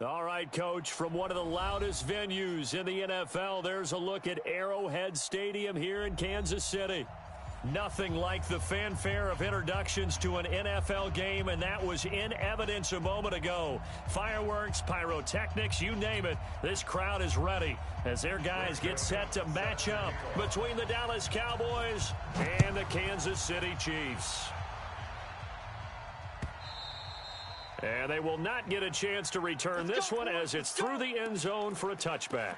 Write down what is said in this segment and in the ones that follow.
All right, Coach, from one of the loudest venues in the NFL, there's a look at Arrowhead Stadium here in Kansas City. Nothing like the fanfare of introductions to an NFL game, and that was in evidence a moment ago. Fireworks, pyrotechnics, you name it. This crowd is ready as their guys get set to match up between the Dallas Cowboys and the Kansas City Chiefs. And they will not get a chance to return this one as it's through the end zone for a touchback.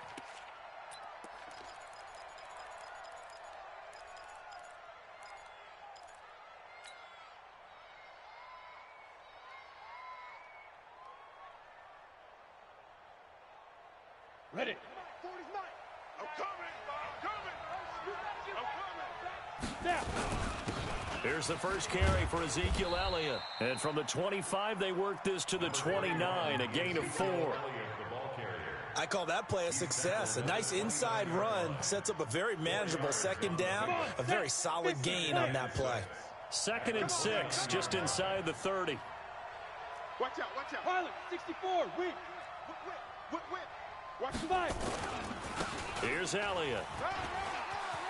Ready. I'm coming. Now. Here's the first carry for Ezekiel Elliott. And from the 25, they work this to the 29, a gain of 4. I call that play a success. A nice inside run sets up a very manageable second down, a very solid gain on that play. 2nd and 6, just inside the 30. Watch out, watch out. Pilot, 64, wait. Watch the Goodbye. Here's Elliott.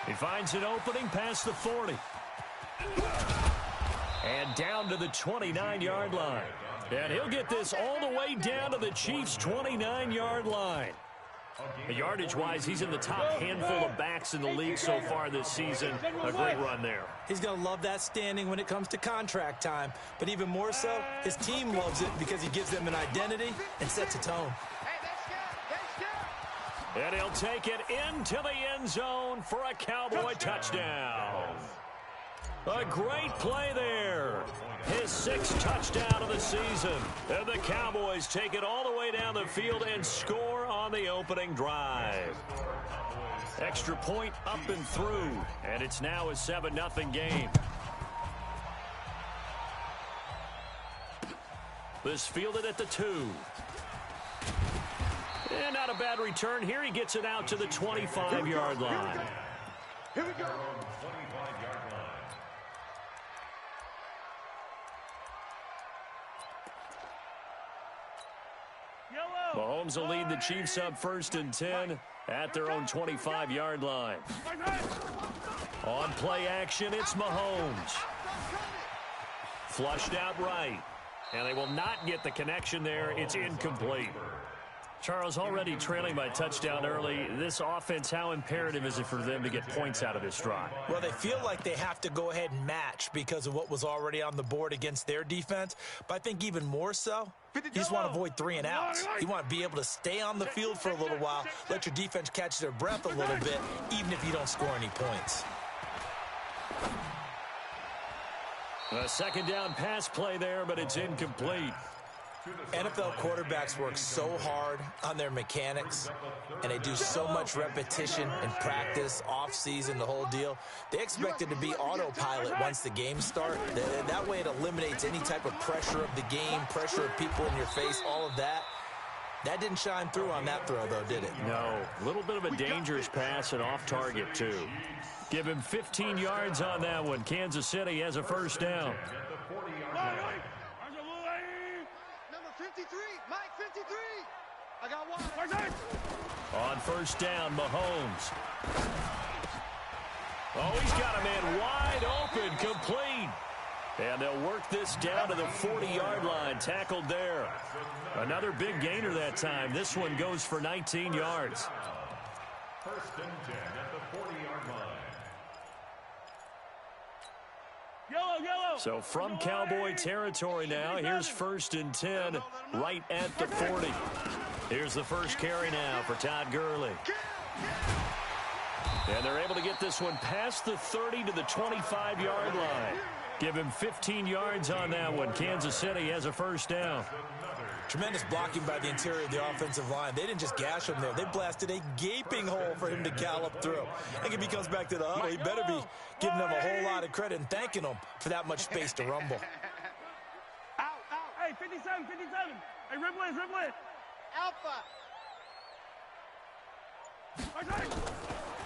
He finds an opening past the 40. And down to the 29-yard line. And he'll get this all the way down to the Chiefs' 29-yard line. Yardage-wise, he's in the top handful of backs in the league so far this season. A great run there. He's going to love that standing when it comes to contract time. But even more so, his team loves it because he gives them an identity and sets a tone. And he'll take it into the end zone for a Cowboy touchdown. A great play there. His 6th touchdown of the season. And the Cowboys take it all the way down the field and score on the opening drive. Extra point up and through. And it's now a 7-0 game. This fielded at the 2. And not a bad return here. He gets it out to the 25-yard line. Here we go. Mahomes will lead the Chiefs up 1st and 10 at their own 25-yard line. On play action, it's Mahomes. Flushed out right. And they will not get the connection there. It's incomplete. Charles, already trailing by touchdown early. This offense, how imperative is it for them to get points out of this drive? Well, they feel like they have to go ahead and match because of what was already on the board against their defense. But I think even more so, you just want to avoid 3 and outs. You want to be able to stay on the field for a little while, let your defense catch their breath a little bit, even if you don't score any points. A 2nd down pass play there, but it's incomplete. NFL quarterbacks work so hard on their mechanics, and they do so much repetition and practice, off-season, the whole deal. They expect it to be autopilot once the games start. That way it eliminates any type of pressure of the game, pressure of people in your face, all of that. That didn't shine through on that throw, though, did it? No. A little bit of a dangerous pass and off target, too. Give him 15 yards on that one. Kansas City has a 1st down. Number 53, Mike 53. I got one. On 1st down, Mahomes. Oh, he's got a man wide open, complete. And they'll work this down to the 40-yard line, tackled there. Another big gainer that time. This one goes for 19 yards. 1st and 10 at the 40-yard line. Yellow. So from Cowboy territory now, here's 1st and 10 right at the 40. Here's the first carry now for Todd Gurley. And they're able to get this one past the 30 to the 25-yard line. Give him 15 yards on that one. Kansas City has a 1st down. Tremendous blocking by the interior of the offensive line. They didn't just gash him there. They blasted a gaping hole for him to gallop through. I think if he comes back to the huddle, he better be giving them a whole lot of credit and thanking them for that much space to rumble. Out. Hey, 57. Hey, ribble it. Alpha.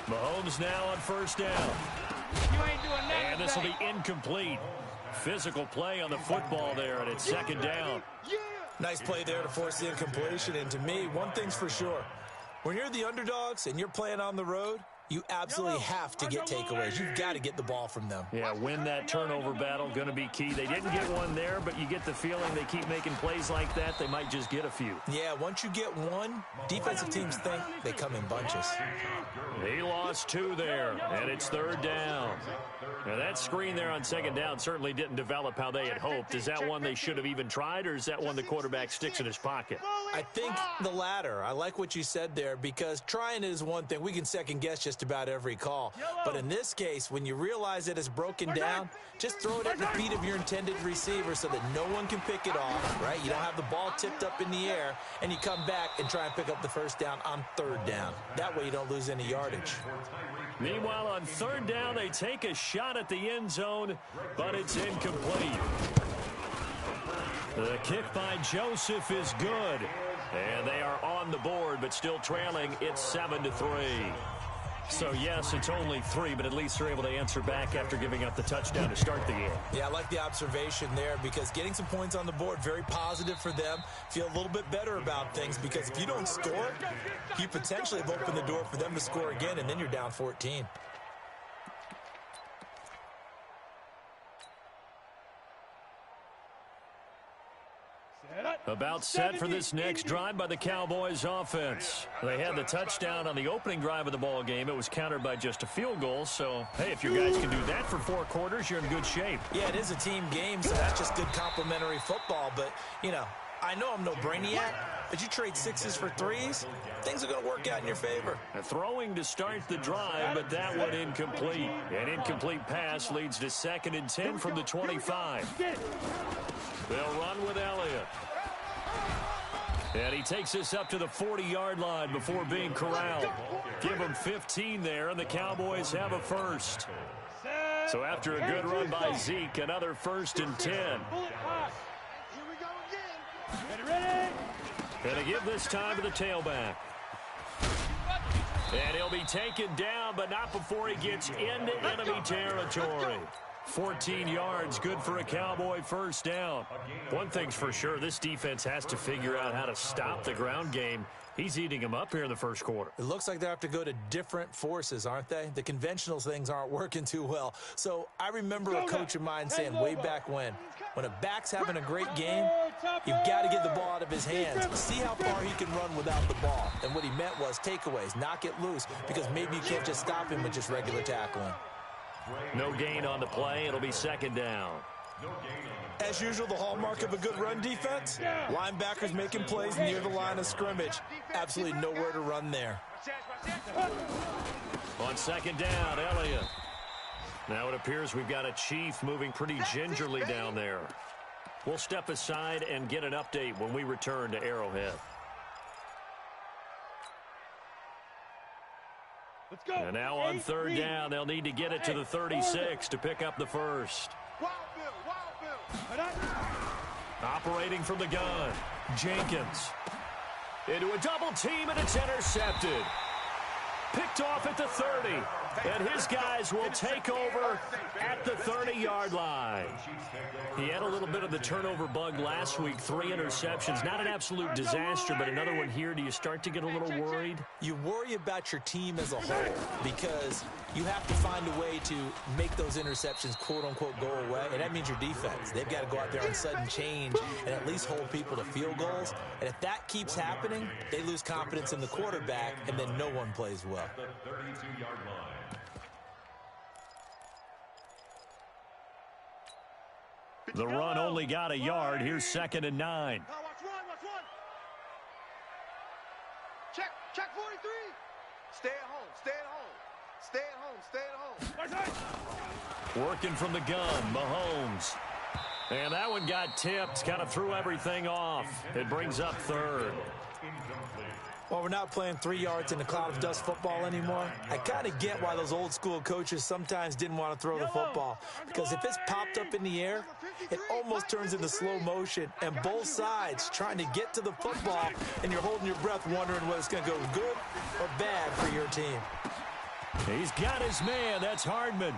Mahomes now on 1st down. You ain't doing nothing. And this will be incomplete. Physical play on the football there, and it's 2nd down. Nice play there to force the incompletion. And to me, one thing's for sure. When you're the underdogs and you're playing on the road, you absolutely have to get takeaways. You've got to get the ball from them. Yeah, win that turnover battle, going to be key. They didn't get one there, but you get the feeling they keep making plays like that, they might just get a few. Yeah, once you get one, defensive teams think they come in bunches. He lost 2 there, and it's 3rd down. Now, that screen there on 2nd down certainly didn't develop how they had hoped. Is that one they should have even tried, or is that one the quarterback sticks in his pocket? I think the latter. I like what you said there, because trying it is one thing. We can second-guess just about every call. But in this case, when you realize that it's broken down, just throw it at the feet of your intended receiver so that no one can pick it off, right? You don't have the ball tipped up in the air, and you come back and try and pick up the 1st down on 3rd down. That way you don't lose any yardage. Meanwhile, on 3rd down, they take a shot at the end zone, but it's incomplete. The kick by Joseph is good. And they are on the board, but still trailing. It's 7-3. So, yes, it's only 3, but at least they're able to answer back after giving up the touchdown to start the game. Yeah, I like the observation there, because getting some points on the board, very positive for them. Feel a little bit better about things, because if you don't score, you potentially have opened the door for them to score again, and then you're down 14. About set for this next drive by the Cowboys offense. They had the touchdown on the opening drive of the ball game. It was countered by just a field goal. So, hey, if you guys can do that for 4 quarters, you're in good shape. Yeah, it is a team game, so that's just good complementary football. But, you know, I know I'm no brainiac, but you trade 6s for 3s, things are going to work out in your favor. Throwing to start the drive, but that one incomplete. An incomplete pass leads to 2nd and 10 from the 25. They'll run with Elliott. And he takes us up to the 40-yard line before being corralled. Give him 15 there, and the Cowboys have a 1st. So after a good run by Zeke, another 1st and 10. Here we go again. Ready? And to give this time to the tailback. And he'll be taken down, but not before he gets into enemy territory. 14 yards, good for a Cowboy 1st down. One thing's for sure, this defense has to figure out how to stop the ground game. He's eating them up here in the 1st quarter. It looks like they have to go to different forces, aren't they? The conventional things aren't working too well. So I remember a coach of mine saying way back when a back's having a great game, you've got to get the ball out of his hands. See how far he can run without the ball. And what he meant was takeaways, knock it loose, because maybe you can't just stop him with just regular tackling. No gain on the play. It'll be 2nd down. As usual, the hallmark of a good run defense, linebackers making plays near the line of scrimmage. Absolutely nowhere to run there. On 2nd down, Elliott. Now it appears we've got a Chief moving pretty gingerly down there. We'll step aside and get an update when we return to Arrowhead. Let's go. And now on 3rd down, they'll need to get it to the 36 to pick up the 1st. Wild Bill. Operating from the gun, Jenkins. Into a double team, and it's intercepted. Picked off at the 30. And his guys will take over at the 30-yard line. He had a little bit of the turnover bug last week, 3 interceptions. Not an absolute disaster, but another one here. Do you start to get a little worried? You worry about your team as a whole, because you have to find a way to make those interceptions, quote-unquote, go away, and that means your defense. They've got to go out there on sudden change and at least hold people to field goals. And if that keeps happening, they lose confidence in the quarterback, and then no one plays well. The 32-yard line. The run only got a yard. Here's 2nd and 9. Now watch one. Check 43. Stay at home. Working from the gun, Mahomes. And that one got tipped, kind of threw everything off. It brings up 3rd. Well, we're not playing 3 yards in a cloud of dust football anymore. I kind of get why those old school coaches sometimes didn't want to throw the football, because if it's popped up in the air, it almost turns into slow motion, and both sides trying to get to the football, and you're holding your breath wondering whether it's going to go good or bad for your team. He's got his man. That's Hardman.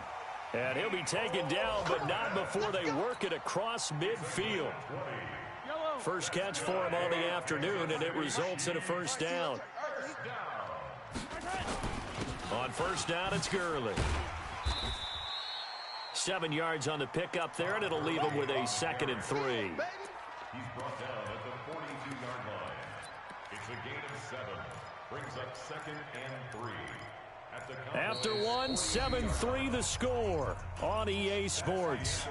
And he'll be taken down, but not before they work it across midfield. First catch for him on the afternoon, and it results in a first down. On first down, it's Gurley. 7 yards on the pickup there, and it'll leave him with a 2nd and 3. He's brought down at the 42-yard line. It's a gain of 7. Brings up 2nd and 3. After 1, 7-3 the score on EA Sports.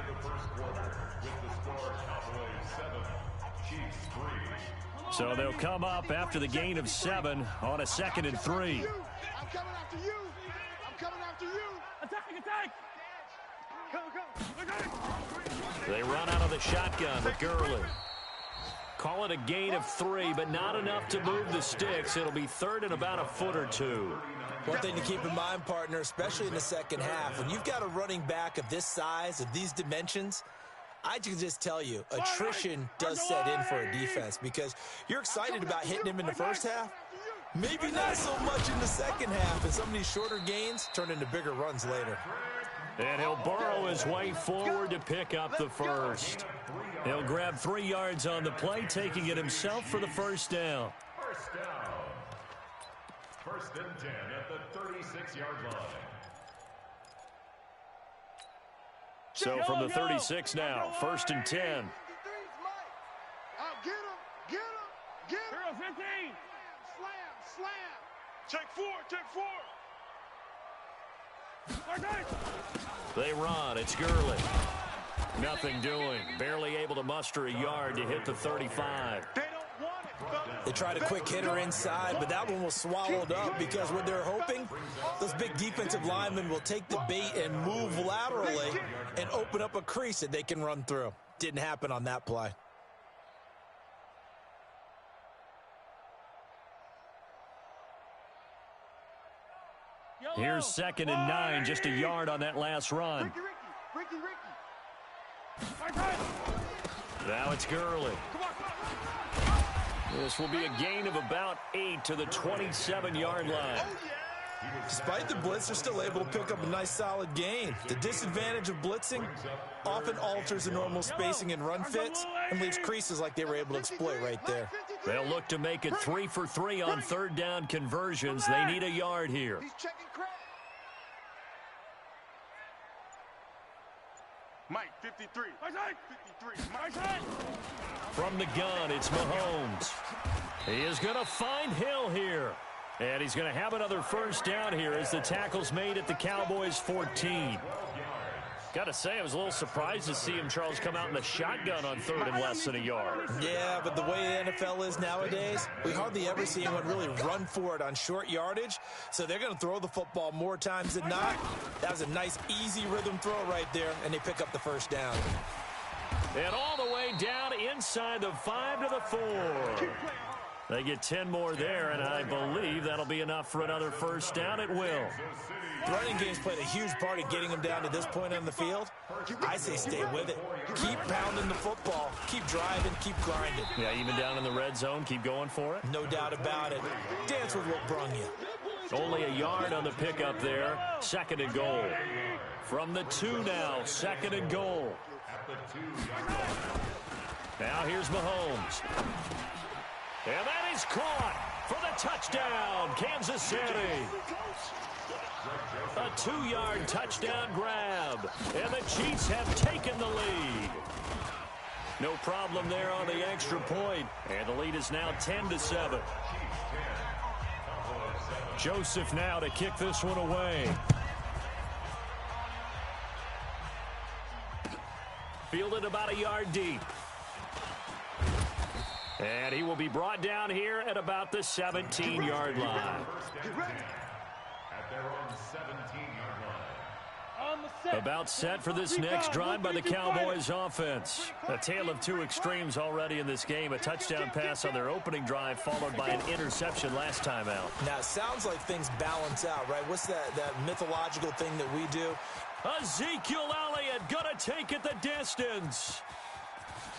So they'll come up after the gain of 7 on a 2nd and 3. I'm coming after you. I'm coming after you. Attack! Come. They run out of the shotgun with Gurley. Call it a gain of 3, but not enough to move the sticks. It'll be 3rd and about a foot or 2. One thing to keep in mind, partner, especially in the second half, when you've got a running back of this size, of these dimensions, I can just tell you, attrition does set in for a defense because you're excited about hitting him in the first half. Maybe not so much in the second half, and some of these shorter gains turn into bigger runs later. And he'll burrow his way forward to pick up the first. He'll grab 3 yards on the play, taking it himself for the first down. First down. 1st and 10 at the 36-yard line. So from the 36 now, 1st and 10. Get him. Get him. Hero 15. Slam. Check 4. They run. It's Gurley. Nothing doing. Barely able to muster a yard to hit the 35. They don't want it. They tried a quick hitter inside, but that one was swallowed up because what they're hoping, those big defensive linemen will take the bait and move laterally and open up a crease that they can run through. Didn't happen on that play. Here's 2nd and 9, just a yard on that last run. Ricky. Now it's Gurley. This will be a gain of about 8 to the 27-yard line. Despite the blitz, they're still able to pick up a nice solid gain. The disadvantage of blitzing often alters the normal spacing and run fits and leaves creases like they were able to exploit right there. They'll look to make it 3 for 3 on 3rd down conversions. They need a yard here. He's checking crack. Mike 53. From the gun, it's Mahomes. He is going to find Hill here. And he's going to have another first down here as the tackle's made at the Cowboys' 14. Got to say, I was a little surprised to see him, Charles, come out in the shotgun on 3rd and less than a yard. Yeah, but the way the NFL is nowadays, we hardly ever see anyone really run for it on short yardage. So they're going to throw the football more times than not. That was a nice, easy rhythm throw right there, and they pick up the first down. And all the way down inside the 5 to the 4. They get 10 more there, and I believe that'll be enough for another first down. It will. The running game's played a huge part in getting them down to this point on the field. I say stay with it. Keep pounding the football. Keep driving. Keep grinding. Yeah, even down in the red zone, keep going for it. No doubt about it. Dance with what brung you. Only a yard on the pickup there. 2nd and goal. From the 2 now, 2nd and goal. Now here's Mahomes. And that is caught for the touchdown, Kansas City. A 2-yard touchdown grab, and the Chiefs have taken the lead. No problem there on the extra point, and the lead is now 10-7. Joseph now to kick this one away. Fielded about a yard deep. And he will be brought down here at about the 17-yard line. About set for this next drive by the Cowboys offense. A tale of two extremes already in this game. A touchdown pass on their opening drive followed by an interception last time out. Now, it sounds like things balance out, right? What's that mythological thing that we do? Ezekiel Elliott gonna take it the distance.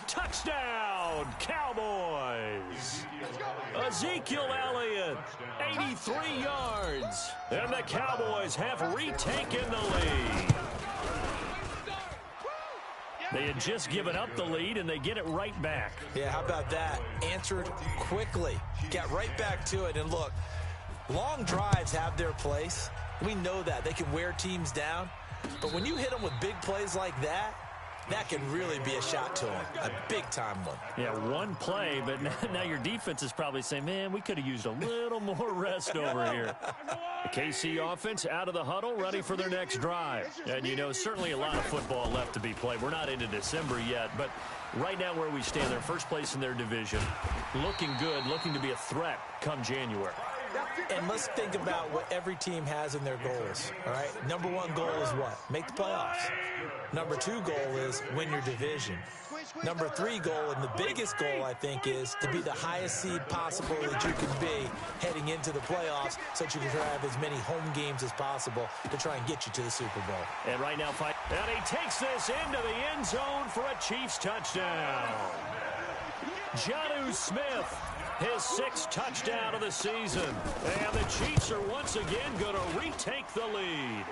Touchdown, Cowboys. Ezekiel Elliott, 83 yards. And the Cowboys have retaken the lead. They had just given up the lead, and they get it right back. Yeah, how about that? Answered quickly. Got right back to it. And look, long drives have their place. We know that. They can wear teams down. But when you hit them with big plays like that, that can really be a shot to them, a big-time one. Yeah, one play, but now your defense is probably saying, man, we could have used a little more rest over here. The KC offense out of the huddle, ready for their next drive. And, you know, certainly a lot of football left to be played. We're not into December yet, but right now where we stand, they're first place in their division. Looking good, looking to be a threat come January. And let's think about what every team has in their goals, all right? Number one goal is what? Make the playoffs. Number two goal is win your division. Number three goal, and the biggest goal, I think, is to be the highest seed possible that you can be heading into the playoffs so that you can have as many home games as possible to try and get you to the Super Bowl. And right now, and he takes this into the end zone for a Chiefs touchdown. Jonnu Smith, his sixth touchdown of the season. And the Chiefs are once again going to retake the lead.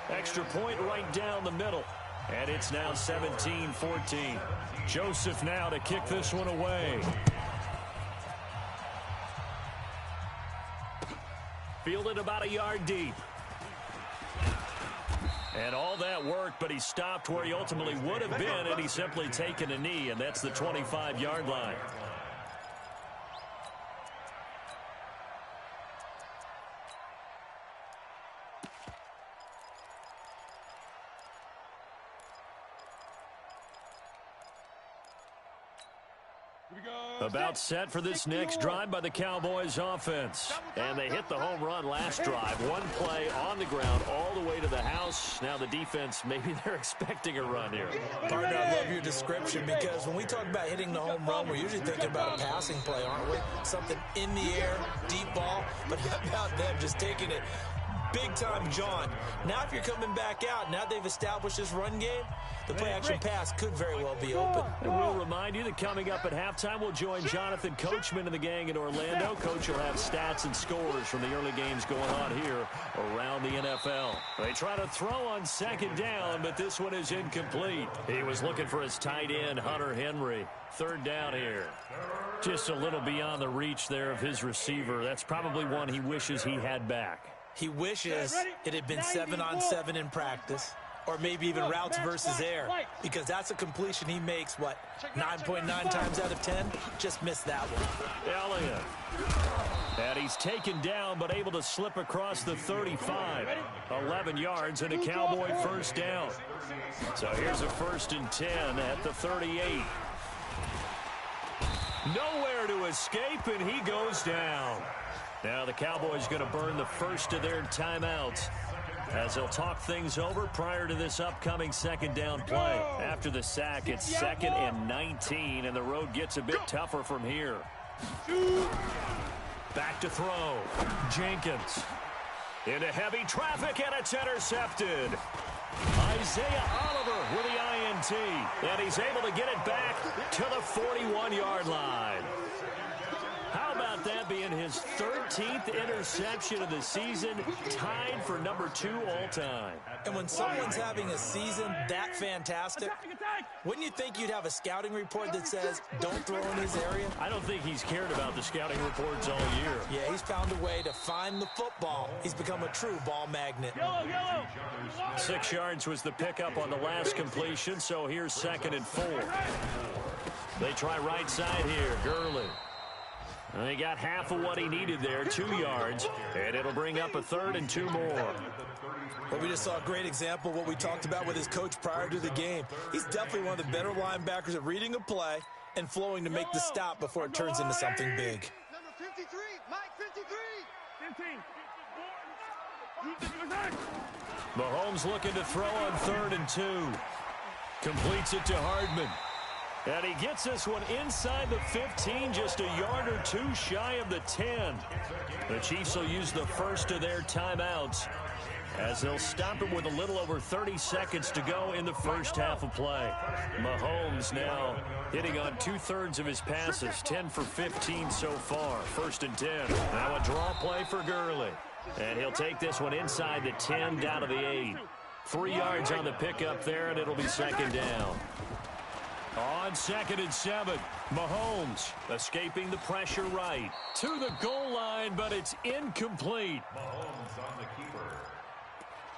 Extra point right down the middle. And it's now 17-14. Joseph now to kick this one away. Fielded about a yard deep. And all that worked, but he stopped where he ultimately would have been, and he's simply taken a knee, and that's the 25-yard line. About set for this next drive by the Cowboys offense. And they hit the home run last drive. One play on the ground all the way to the house. Now the defense, maybe they're expecting a run here. Partner, I love your description because when we talk about hitting the home run, we're usually thinking about a passing play, aren't we? Something in the air, deep ball, but how about them just taking it big-time John. Now if you're coming back out, now they've established this run game, the play-action pass could very well be open. And we'll remind you that coming up at halftime, we'll join Jonathan Coachman and the gang in Orlando. Coach will have stats and scores from the early games going on here around the NFL. They try to throw on second down, but this one is incomplete. He was looking for his tight end, Hunter Henry. Third down here. Just a little beyond the reach there of his receiver. That's probably one he wishes he had back. He wishes it had been 7-on-7 in practice, or maybe even routes versus air, because that's a completion he makes, 9.9 times out of 10? Just missed that one. Elliott. And he's taken down, but able to slip across the 35. 11 yards and a Cowboy first down. So here's a 1st and 10 at the 38. Nowhere to escape, and he goes down. Now the Cowboys going to burn the first of their timeouts as they'll talk things over prior to this upcoming second down play. After the sack, it's 2nd and 19, and the road gets a bit tougher from here. Back to throw. Jenkins. Into heavy traffic, and it's intercepted. Isaiah Oliver with the INT, and he's able to get it back to the 41-yard line. How about that being his 13th interception of the season, tied for number 2 all-time? And when someone's having a season that fantastic, wouldn't you think you'd have a scouting report that says, don't throw in his area? I don't think he's cared about the scouting reports all year. Yeah, he's found a way to find the football. He's become a true ball magnet. 6 yards was the pickup on the last completion, so here's 2nd and 4. They try right side here, Gurley. And he got half of what he needed there, 2 yards, and it'll bring up a 3rd and 2 more. Well, we just saw a great example of what we talked about with his coach prior to the game. He's definitely one of the better linebackers at reading a play and flowing to make the stop before it turns into something big. Number 53, Mike 53. Mahomes looking to throw on 3rd and 2. Completes it to Hardman. And he gets this one inside the 15, just a yard or 2 shy of the 10. The Chiefs will use the first of their timeouts as they'll stop it with a little over 30 seconds to go in the first half of play. Mahomes now hitting on 2/3 of his passes, 10 for 15 so far. 1st and 10. Now a draw play for Gurley. And he'll take this one inside the 10 down to the 8. 3 yards on the pickup there, and it'll be second down. On 2nd and 7, Mahomes escaping the pressure right to the goal line, but it's incomplete. Mahomes on the keeper.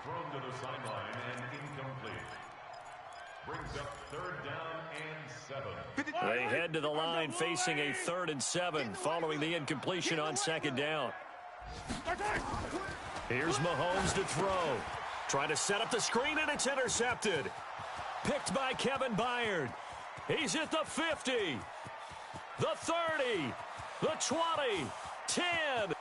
Thrown to the sideline and incomplete. Brings up 3rd down and 7. They head to the line facing a 3rd and 7 following the incompletion on 2nd down. Here's Mahomes to throw. Trying to set up the screen, and it's intercepted. Picked by Kevin Byard. He's at the 50, the 30, the 20, 10,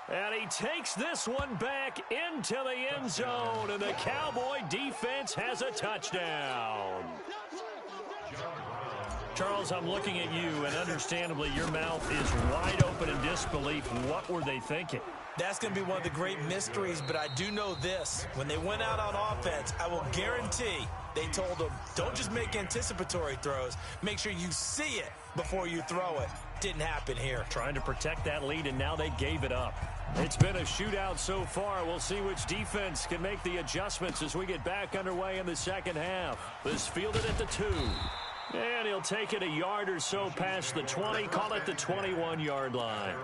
and he takes this one back into the end zone, and the Cowboy defense has a touchdown. Charles, I'm looking at you, and understandably your mouth is wide open in disbelief. What were they thinking? That's going to be one of the great mysteries, but I do know this. When they went out on offense, I will guarantee they told them, don't just make anticipatory throws. Make sure you see it before you throw it. Didn't happen here. Trying to protect that lead, and now they gave it up. It's been a shootout so far. We'll see which defense can make the adjustments as we get back underway in the second half. This fielded at the 2. And he'll take it a yard or so past the 20, call it the 21-yard line.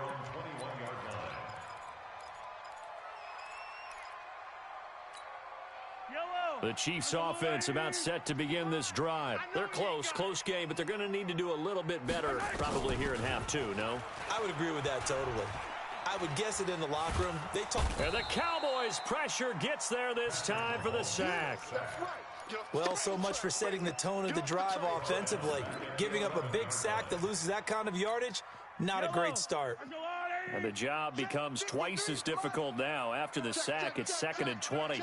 The Chiefs offense about set to begin this drive. They're close game, but they're going to need to do a little bit better probably here in half 2, no? I would agree with that totally. I would guess it in the locker room. And the Cowboys' pressure gets there this time for the sack. Well, so much for setting the tone of the drive offensively. Giving up a big sack that loses that kind of yardage, not a great start. And the job becomes twice as difficult now. After the sack, it's 2nd and 20.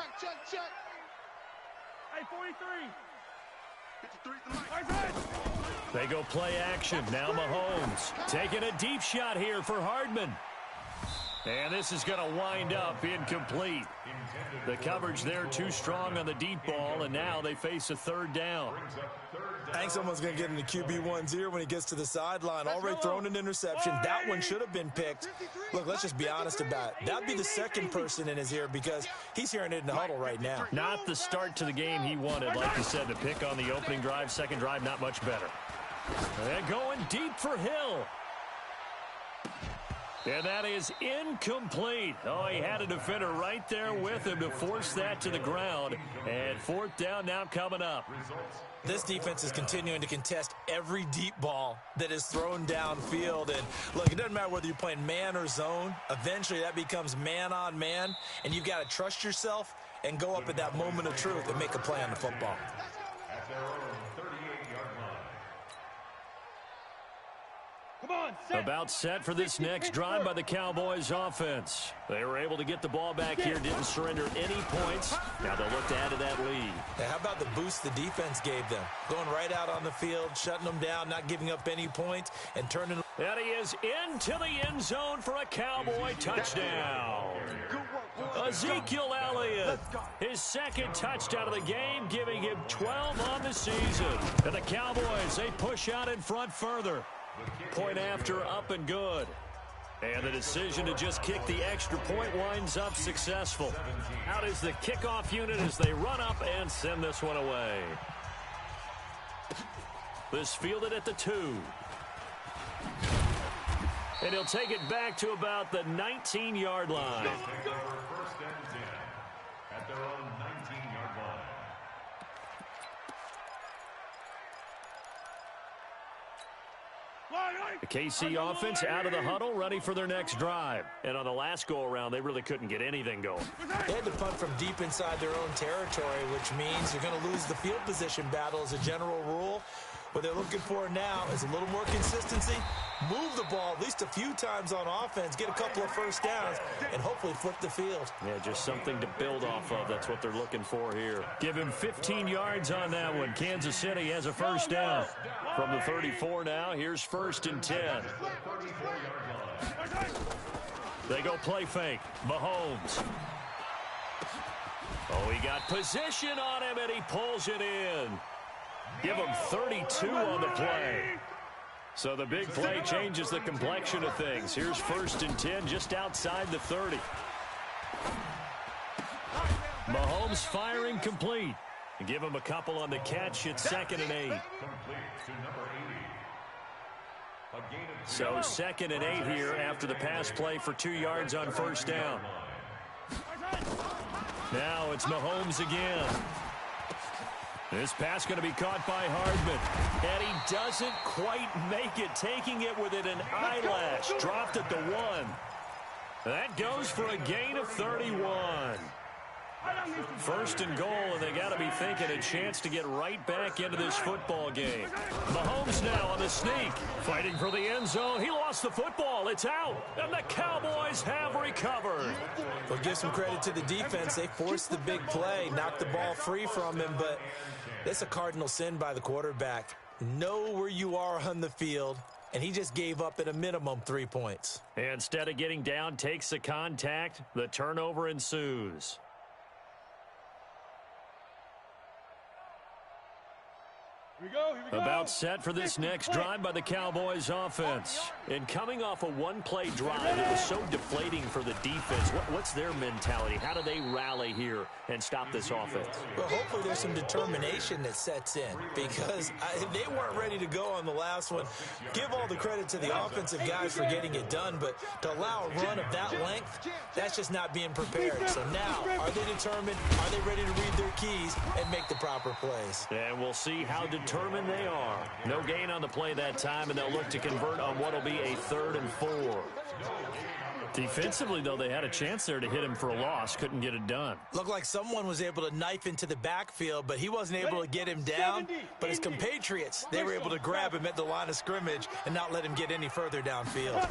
They go play action. Now Mahomes taking a deep shot here for Hardman. And this is going to wind up incomplete. The coverage there too strong on the deep ball, and now they face a 3rd down. I think someone's going to get in the QB1's ear when he gets to the sideline. Already thrown an interception. That one should have been picked. Look, let's just be honest about it. That'd be the second person in his ear because he's hearing it in the huddle right now. Not the start to the game he wanted. Like you said, the pick on the opening drive, second drive, not much better. They're going deep for Hill. And that is incomplete. Oh, he had a defender right there with him to force that to the ground. And 4th down now coming up. This defense is continuing to contest every deep ball that is thrown downfield. And look, it doesn't matter whether you're playing man or zone. Eventually that becomes man on man. And you've got to trust yourself and go up at that moment of truth and make a play on the football. At their own 38-yard line. About set for this next drive by the Cowboys offense. They were able to get the ball back here, didn't surrender any points. Now they'll look to add to that lead. Now, how about the boost the defense gave them? Going right out on the field, shutting them down, not giving up any points, and turning. And he is into the end zone for a Cowboy touchdown. Ezekiel Elliott, his 2nd touchdown of the game, giving him 12 on the season. And the Cowboys, they push out in front further. Point after, up and good. And the decision to just kick the extra point winds up successful. Out is the kickoff unit as they run up and send this one away. This fielded at the 2. And he'll take it back to about the 19-yard line. First and 10 at their own 19-yard line. The KC offense out of the huddle, ready for their next drive. And on the last go-around, they really couldn't get anything going. They had to punt from deep inside their own territory, which means you're going to lose the field position battle as a general rule. What they're looking for now is a little more consistency, move the ball at least a few times on offense, get a couple of first downs, and hopefully flip the field. Yeah, just something to build off of. That's what they're looking for here. Give him 15 yards on that one. Kansas City has a first down. From the 34 now, here's 1st and 10. They go play fake. Mahomes. Oh, he got position on him, and he pulls it in. Give him 32 on the play. So the big play changes the complexion of things. Here's 1st and 10 just outside the 30. Mahomes firing complete. Give him a couple on the catch. It's 2nd and 8. Complete to number 80. A gain of So 2nd and 8 here after the pass play for 2 yards on 1st down. Now it's Mahomes again. This pass going to be caught by Hardman. And he doesn't quite make it, taking it within an eyelash. Dropped at the 1. That goes for a gain of 31. 1st and goal, and they got to be thinking a chance to get right back into this football game. Mahomes now on the sneak, fighting for the end zone. He lost the football. It's out, and the Cowboys have recovered. Well, give some credit to the defense. They forced the big play, knocked the ball free from him, but that's a cardinal sin by the quarterback. Know where you are on the field, and he just gave up at a minimum 3 points. Instead of getting down, takes the contact. The turnover ensues. Here we go. About set for this next drive by the Cowboys offense. And coming off a one-play drive, it was so deflating for the defense. What's their mentality? How do they rally here and stop this offense? Well, hopefully there's some determination that sets in because they weren't ready to go on the last one. Give all the credit to the offensive guys for getting it done, but to allow a run of that length, that's just not being prepared. So now, are they determined? Are they ready to read their keys and make the proper plays? And we'll see how determined they are. No gain on the play that time, and they'll look to convert on what will be a 3rd and 4. Defensively, though, they had a chance there to hit him for a loss. Couldn't get it done. Looked like someone was able to knife into the backfield, but he wasn't able to get him down. But his compatriots, they were able to grab him at the line of scrimmage and not let him get any further downfield.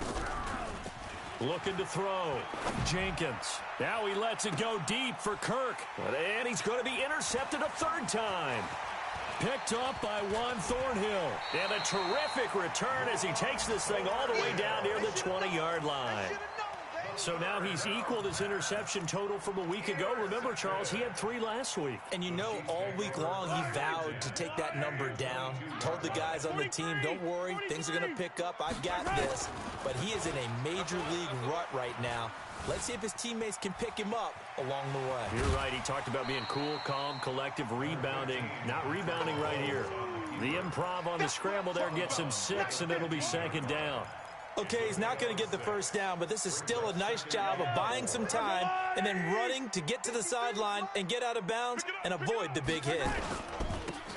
Looking to throw. Jenkins. Now he lets it go deep for Kirk. And he's going to be intercepted a 3rd time. Picked up by Juan Thornhill. And a terrific return as he takes this thing all the way down near the 20-yard line. So now he's equaled his interception total from a week ago. Remember, Charles, he had 3 last week. And you know, all week long he vowed to take that number down. Told the guys on the team, don't worry, things are going to pick up. I've got this. But he is in a major league rut right now. Let's see if his teammates can pick him up along the way. You're right. He talked about being cool, calm, collective, rebounding. Not rebounding right here. The improv on the scramble there gets him 6, and it'll be 2nd down. Okay, he's not going to get the 1st down, but this is still a nice job of buying some time and then running to get to the sideline and get out of bounds and avoid the big hit.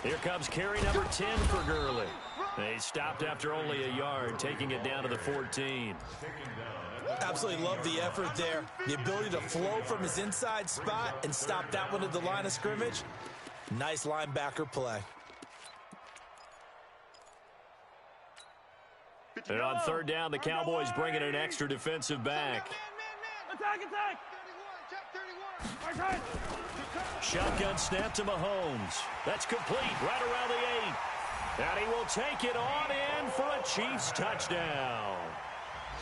Here comes carry number 10 for Gurley. He stopped after only a yard, taking it down to the 14. Absolutely love the effort there. The ability to flow from his inside spot and stop that one at the line of scrimmage. Nice linebacker play. And on 3rd down, the Cowboys bring in an extra defensive back. Attack! Shotgun snap to Mahomes. That's complete right around the 8. And he will take it on in for a Chiefs touchdown.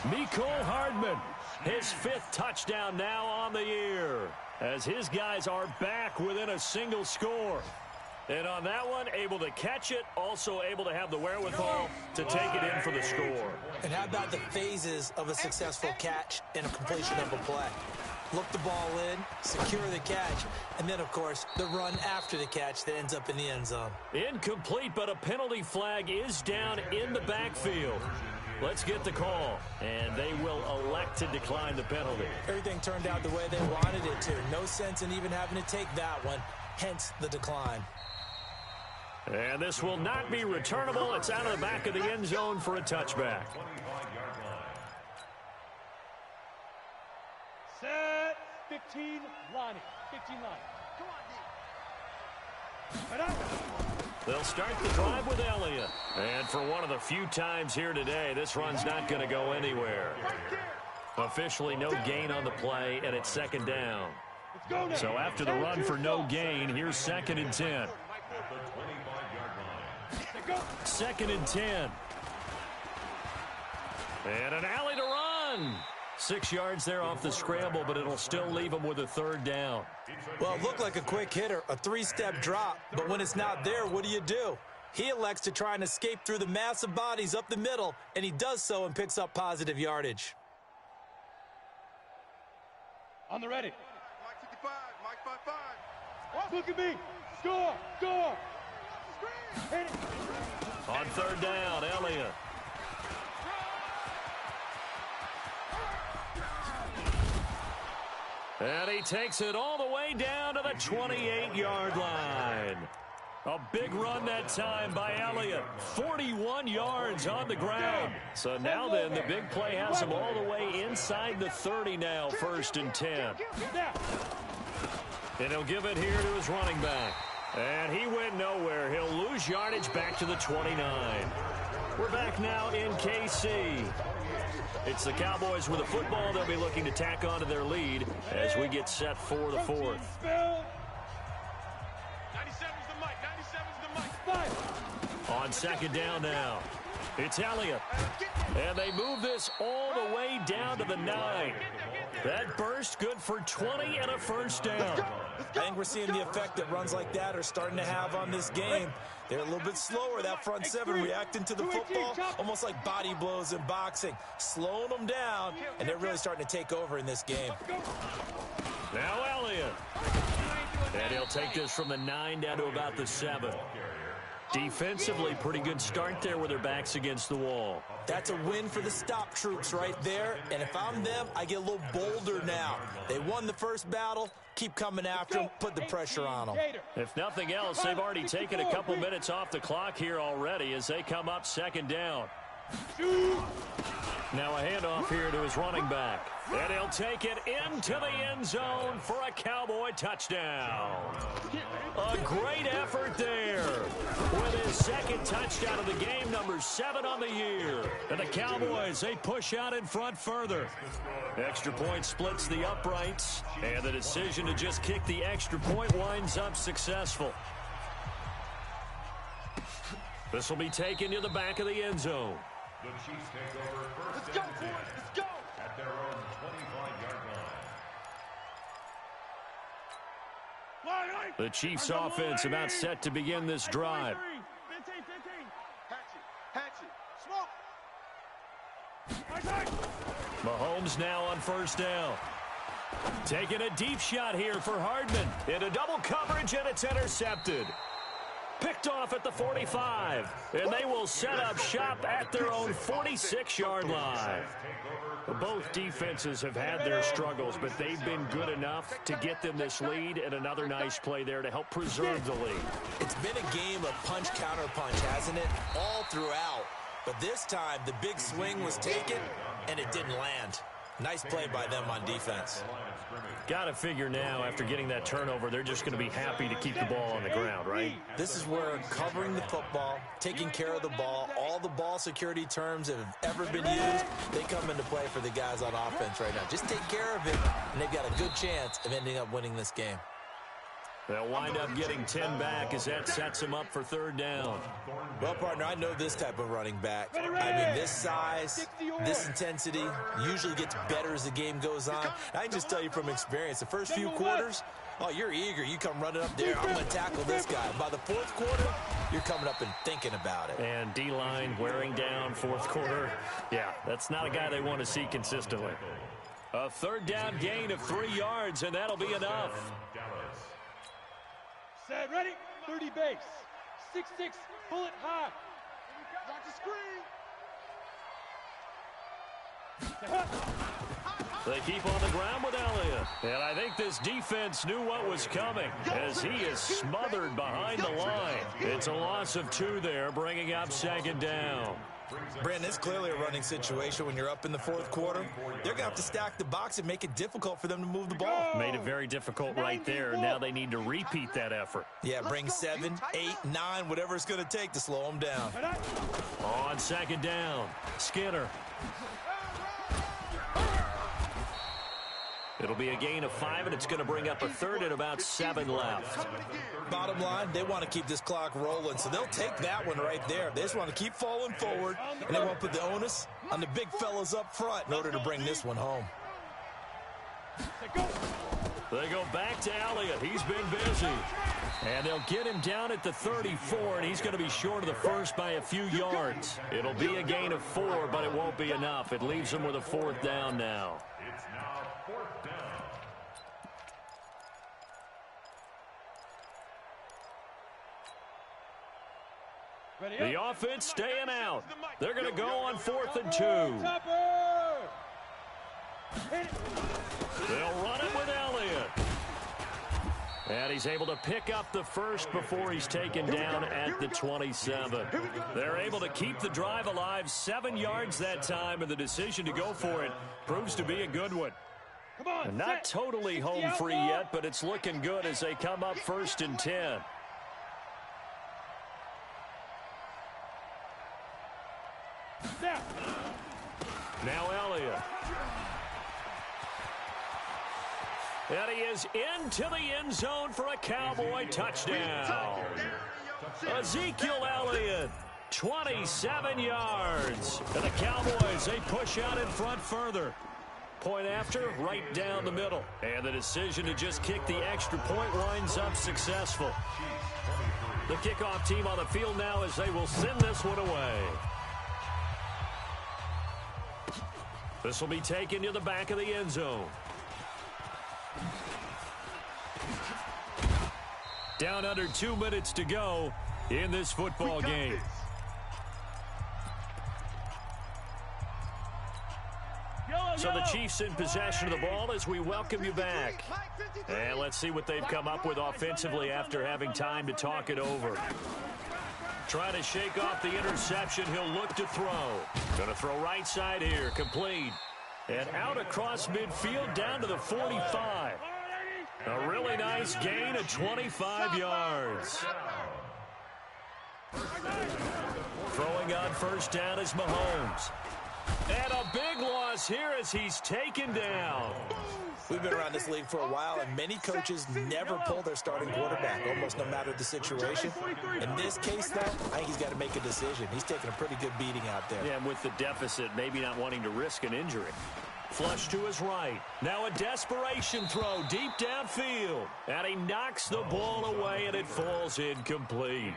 Mecole Hardman, his 5th touchdown now on the year, as his guys are back within a single score. And on that one, able to catch it, also able to have the wherewithal to take it in for the score. And how about the phases of a successful catch and a completion of a play? Look the ball in, secure the catch, and then, of course, the run after the catch that ends up in the end zone. Incomplete, but a penalty flag is down in the backfield. Let's get the call, and they will elect to decline the penalty. Everything turned out the way they wanted it to. No sense in even having to take that one, hence the decline. And this will not be returnable. It's out of the back of the end zone for a touchback. Set. 15 line. 15 line. Come on, D. They'll start the drive with Elliott. And for one of the few times here today, this run's not going to go anywhere. Officially no gain on the play, and it's 2nd down. So after the run for no gain, here's 2nd and 10. 2nd and 10. And an alley to run. 6 yards there off the scramble, but it'll still leave him with a 3rd down. Well, it looked like a quick hitter, a 3-step drop, but when it's not there, what do? He elects to try and escape through the massive bodies up the middle, and he does so and picks up positive yardage. On the ready. Mike 55, Mike 55. Look at me. Score! Score! Hit it! On third down, Elliott. And he takes it all the way down to the 28-yard line. A big run that time by Elliott. 41 yards on the ground. So now then, the big play has him all the way inside the 30 now, 1st and 10. And he'll give it here to his running back. And he went nowhere. He'll lose yardage back to the 29. We're back now in KC. It's the Cowboys with the football. They'll be looking to tack onto their lead as we get set for the 4th. 97's the mic. 97's the mic. Fire! On 2nd down now, it's Elliott. And they move this all the way down to the 9. That burst good for 20 and a 1st down. I think we're seeing the effect that runs like that are starting to have on this game. They're a little bit slower, that front 7, reacting to the football, almost like body blows in boxing, slowing them down, and they're really starting to take over in this game. Now Elliott. And he'll take this from the 9 down to about the 7. Defensively, pretty good start there with their backs against the wall. That's a win for the stop troops right there. And if I'm them, I get a little bolder now. They won the first battle. Keep coming after them. Put the pressure on them. If nothing else, they've already taken a couple minutes off the clock here already as they come up 2nd down. Now a handoff here to his running back. And he'll take it into the end zone for a Cowboy touchdown. A great effort there with his 2nd touchdown of the game, number 7 on the year. And the Cowboys, they push out in front further. Extra point splits the uprights, and the decision to just kick the extra point winds up successful. This will be taken to the back of the end zone. The Chiefs take over 1st Let's go, and 10 boys. Let's go. at their own 25-yard line. The Chiefs offense about set to begin this drive. 15. Hatchet. Smoke. Mahomes now on 1st down. Taking a deep shot here for Hardman. Into double coverage, and it's intercepted. Picked off at the 45. And they will set up shop at their own 46-yard line. Both defenses have had their struggles, but they've been good enough to get them this lead, and another nice play there to help preserve the lead. It's been a game of punch-counter-punch, hasn't it? All throughout. But this time, the big swing was taken, and it didn't land. Nice play by them on defense. Got to figure now, after getting that turnover, they're just going to be happy to keep the ball on the ground, right? This is where covering the football, taking care of the ball, all the ball security terms that have ever been used, they come into play for the guys on offense right now. Just take care of it, and they've got a good chance of ending up winning this game. They'll wind up getting 10 back as that sets them up for 3rd down. Well, partner, I know this type of running back. I mean, this size, this intensity usually gets better as the game goes on. I can just tell you from experience, the first few quarters, oh, you're eager. You come running up there, I'm going to tackle this guy. By the 4th quarter, you're coming up and thinking about it. And D-line wearing down 4th quarter. Yeah, that's not a guy they want to see consistently. A 3rd down gain of 3 yards, and that'll be enough. Set, ready? 30 base. 6'6", bullet high. Watch the screen. They keep on the ground with Elliott. And I think this defense knew what was coming as he is smothered behind the line. It's a loss of 2 there, bringing up 2nd down. Brandon, it's clearly a running situation when you're up in the 4th quarter. They're going to have to stack the box and make it difficult for them to move the ball. Made it very difficult right there. Now they need to repeat that effort. Yeah, bring 7, 8, 9, whatever it's going to take to slow them down. On 2nd down, Skinner. It'll be a gain of 5, and it's going to bring up a 3rd and about 7 left. Bottom line, they want to keep this clock rolling, so they'll take that one right there. They just want to keep falling forward, and they want to put the onus on the big fellas up front in order to bring this one home. They go back to Elliott. He's been busy. And they'll get him down at the 34, and he's going to be short of the 1st by a few yards. It'll be a gain of 4, but it won't be enough. It leaves them with a 4th down now. It's now 4th down. The offense staying out. They're going to go on 4th and 2. They'll run it with Elliott. And he's able to pick up the first before he's taken down at the 27. They're able to keep the drive alive, 7 yards that time, and the decision to go for it proves to be a good one. Not totally home free yet, but it's looking good as they come up 1st and 10. Now Elliott. And he is into the end zone for a Cowboy touchdown. Ezekiel Elliott, 27 yards. And the Cowboys, they push out in front further. Point after, right down the middle. And the decision to just kick the extra point winds up successful. The kickoff team on the field now as they will send this one away. This will be taken to the back of the end zone. Down under 2 minutes to go in this football game. So the Chiefs in possession of the ball as we welcome you back. And let's see what they've come up with offensively after having time to talk it over. Trying to shake off the interception. He'll look to throw. Going to throw right side here. Complete. And out across midfield down to the 45. A really nice gain of 25 yards. Throwing on first down is Mahomes. And a big loss here as he's taken down. We've been around this league for a while, and many coaches never pull their starting quarterback, almost no matter the situation. In this case, though, I think he's got to make a decision. He's taking a pretty good beating out there. Yeah, and with the deficit, maybe not wanting to risk an injury. Flush to his right. Now a desperation throw deep downfield. And he knocks the ball away, and it falls incomplete.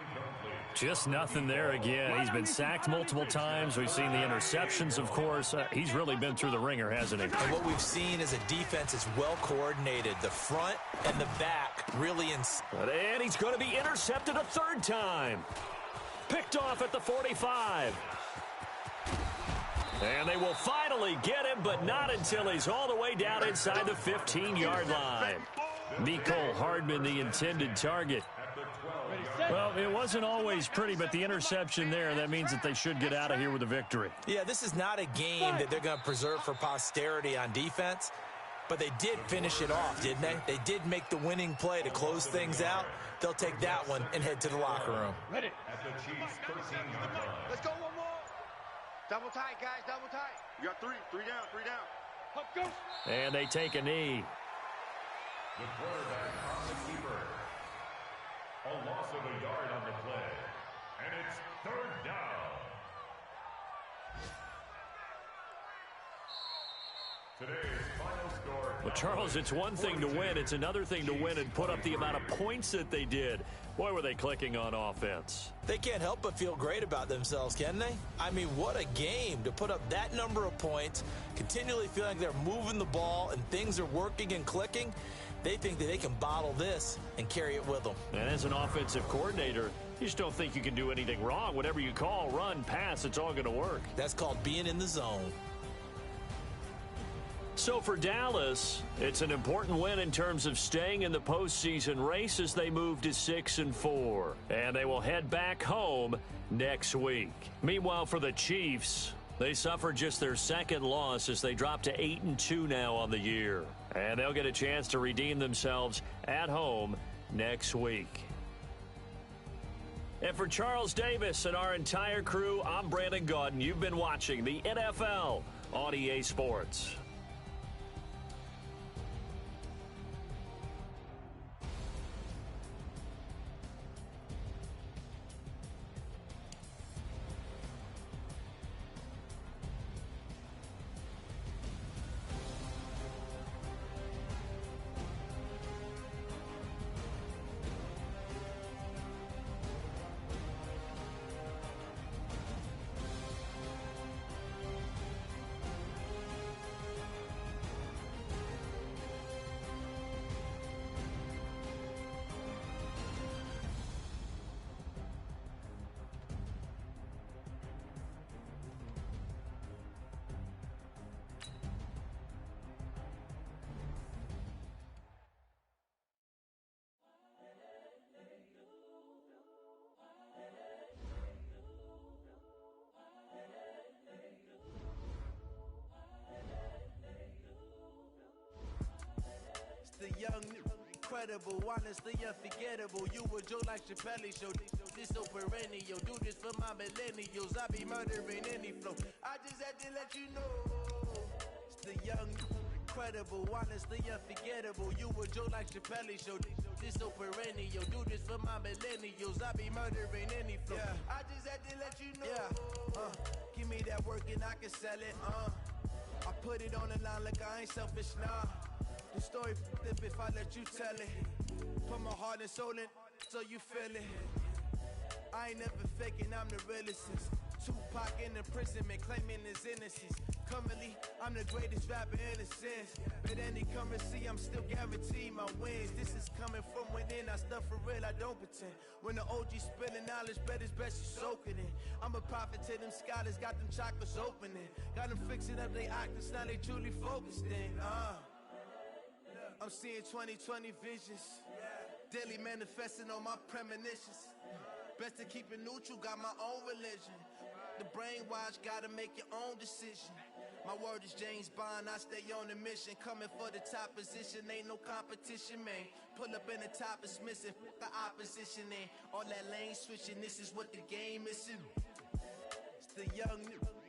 Just nothing there again. He's been sacked multiple times. We've seen the interceptions, of course. He's really been through the ringer, hasn't he? And what we've seen is a defense is well coordinated. The front and the back really And he's going to be intercepted a 3rd time. Picked off at the 45. And they will finally get him, but not until he's all the way down inside the 15-yard line. Mecole Hardman, the intended target. Well, it wasn't always pretty, but the interception there, that means that they should get out of here with a victory. Yeah, this is not a game that they're going to preserve for posterity on defense, but they did finish it off, didn't they? They did make the winning play to close things out. They'll take that one and head to the locker room. Ready. At the Chiefs' 13-yard line. Let's go one more. Double tight, guys, double tight. You got three down, three down. Up, go. And they take a knee. The quarterback on the keeper. A loss of a yard on the play. And it's 3rd down. Today's final score. Well, Charles, it's one thing to win. It's another thing to win and put up the amount of points that they did. Boy, were they clicking on offense. They can't help but feel great about themselves, can they? I mean, what a game to put up that number of points, continually feeling they're moving the ball and things are working and clicking. They think that they can bottle this and carry it with them. And as an offensive coordinator, you just don't think you can do anything wrong. Whatever you call, run, pass, it's all going to work. That's called being in the zone. So for Dallas, it's an important win in terms of staying in the postseason race as they move to 6-4. And they will head back home next week. Meanwhile, for the Chiefs, they suffered just their 2nd loss as they drop to 8-2 now on the year. And they'll get a chance to redeem themselves at home next week. And for Charles Davis and our entire crew, I'm Brandon Gaudin. You've been watching the NFL on EA Sports. incredible, honestly unforgettable. You a joke like Chappelle Show. This so perennial, do this for my millennials. I be murdering any flow. I just had to let you know. It's the young, incredible, honestly unforgettable. You a joke like Chappelle Show. This so perennial, do this for my millennials. I be murdering any flow. Yeah. I just had to let you know. Yeah. Give me that work and I can sell it. I put it on the line like I ain't selfish, nah. The story flip if I let you tell it. Put my heart and soul in so you feel it. I ain't never faking, I'm the realest. Tupac in imprisonment, claiming his innocence. Currently, I'm the greatest rapper in a sense. But any currency, I'm still guaranteed my wins. This is coming from within, I stuff for real, I don't pretend. When the OG spilling knowledge, bet it's best you soak it in. I'm a prophet to them scholars, got them chakras opening. Got them fixing up they octaves, now they truly focused in. I'm seeing 2020 visions. Daily manifesting on my premonitions. Best to keep it neutral, got my own religion. The brainwash, gotta make your own decision. My word is James Bond, I stay on a mission. Coming for the top position, ain't no competition, man. Pull up in the top is missing, the opposition ain't. All that lane switching, this is what the game is. It's the young,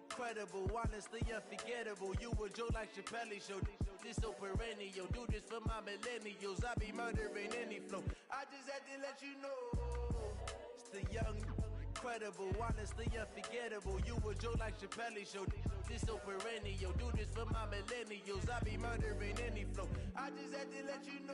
incredible, honestly unforgettable. You a joke like Chappelle Show. This so perennial, do this for my millennials. I be murdering any flow. I just had to let you know. It's the young, incredible, honestly unforgettable. You a joke like Chappelle Show. This so perennial, do this for my millennials. I be murdering any flow. I just had to let you know.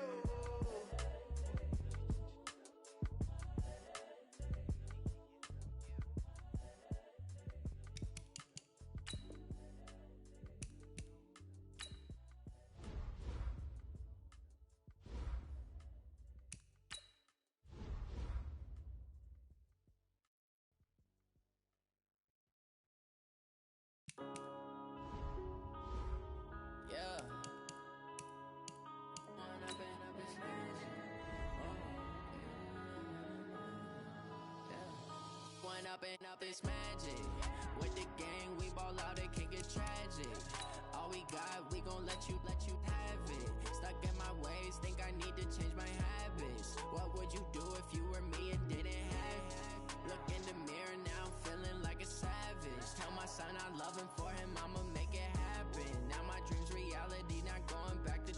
Up this magic. With the gang, we ball out, it can get tragic. All we got, we gon' let you have it. Stuck in my ways, think I need to change my habits. What would you do if you were me and didn't have it? Look in the mirror now, I'm feeling like a savage. Tell my son I love him, for him I'ma make it happen. Now my dream's reality, not going back to.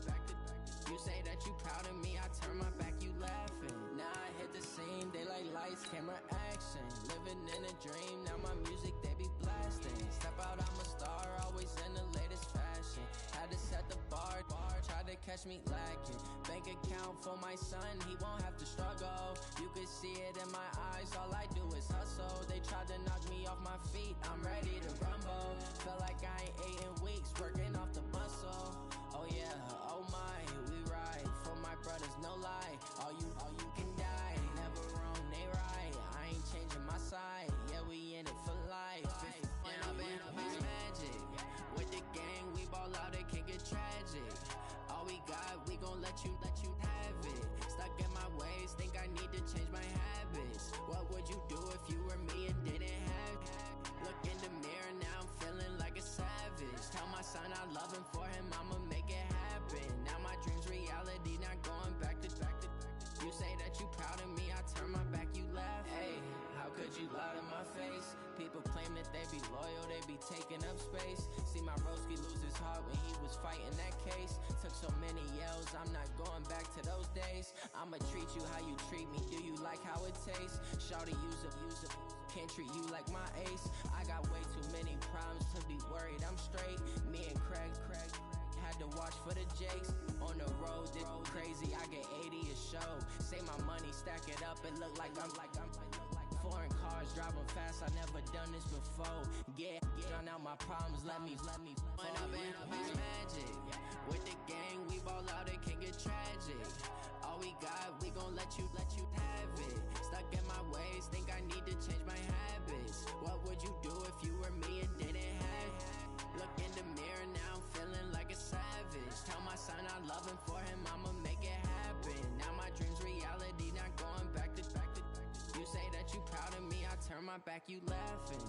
You say that you proud of me, I turn my back, you laughing. Now I hit the scene, they like lights, camera, action. Living in a dream, now my music, they be blasting. Step out, I'm a star, always in the latest fashion. Had to set the bar, tried to catch me lacking. Bank account for my son, he won't have to struggle. You could see it in my eyes, all I do is hustle. They tried to knock me off my feet, I'm ready to rumble. Felt like I ain't ate in weeks, working off the muscle. Oh yeah, oh my, we ride for my brothers, no lie. All you can die, never wrong, they right. I ain't changing my side, yeah, we in it for life. When I've been up is magic. With the gang, we ball out, it can get tragic. All we got, we gon' let you have it. Stuck in my ways, think I need to change my habits. What would you do if you were me and didn't have it? Look in the mirror, now I'm feeling like a savage. Tell my son I love him, for him I'ma make it happen. Now my dream's reality, not going back to. You say that you proud of me, I turn my back, you laugh. Hey, how could you lie to my face? People claim that they be loyal, they be taking up space. See my broski lose his heart when he was fighting that case. Took so many yells, I'm not going back to those days. I'ma treat you how you treat me, do you like how it tastes? Shawty, use it, can't treat you like my ace. I got way too many problems to be worried, I'm straight. Me and Craig had to watch for the Jakes. On the road, this crazy, I get 80 a show. Say my money, stack it up, it look like I'm foreign cars, driving fast, I never done this before. Yeah, drown out my problems, let me When I've been up is magic. With the gang, we ball out, it can get tragic. All we got, we gon' let you have it. Stuck in my ways, think I need to change my habits. What would you do if you were me and didn't have it? Look in the mirror, now I'm feeling like a savage. Tell my son I love him, for him I'ma make it happen. Now my dream's reality, not going back to. You say that you proud of me, I turn my back, you laughing.